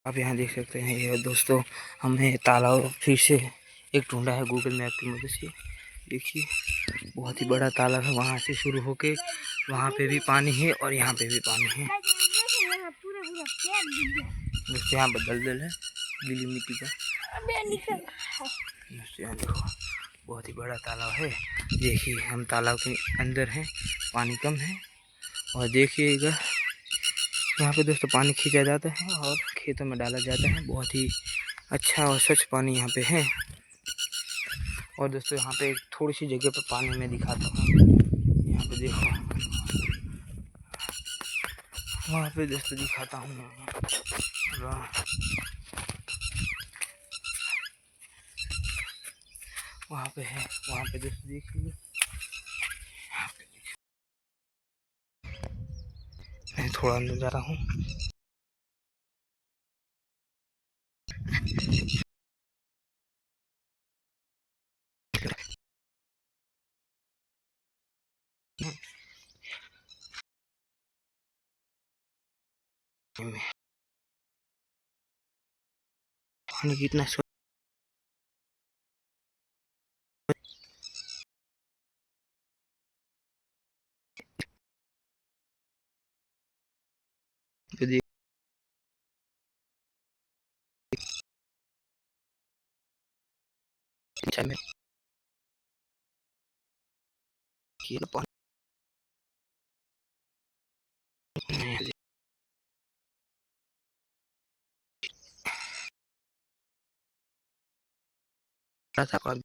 आप यहाँ देख सकते हैं ये दोस्तों, हमने तालाब फिर से एक ढूंढा है गूगल मैप की मदद से। देखिए बहुत ही बड़ा तालाब है, वहाँ से शुरू होके वहाँ पे भी पानी है और यहाँ पे भी पानी है। दोस्तों यहाँ पर दलदल है गीली मिट्टी का। यहाँ देखो बहुत ही बड़ा तालाब है। देखिए हम तालाब के अंदर हैं, पानी कम है। और देखिएगा यहाँ पे दोस्तों पानी खींचा जाता है और खेतों में डाला जाता है। बहुत ही अच्छा और स्वच्छ पानी यहाँ पे है। और दोस्तों यहाँ पे थोड़ी सी जगह पे पानी में दिखाता हूँ। यहाँ पे देखो, वहाँ पे दोस्तों दिखाता हूँ। वहाँ पे है, वहाँ पे दोस्तों देखिए। मैं थोड़ा अंदर जा रहा हूँ। पानी कितना में पानी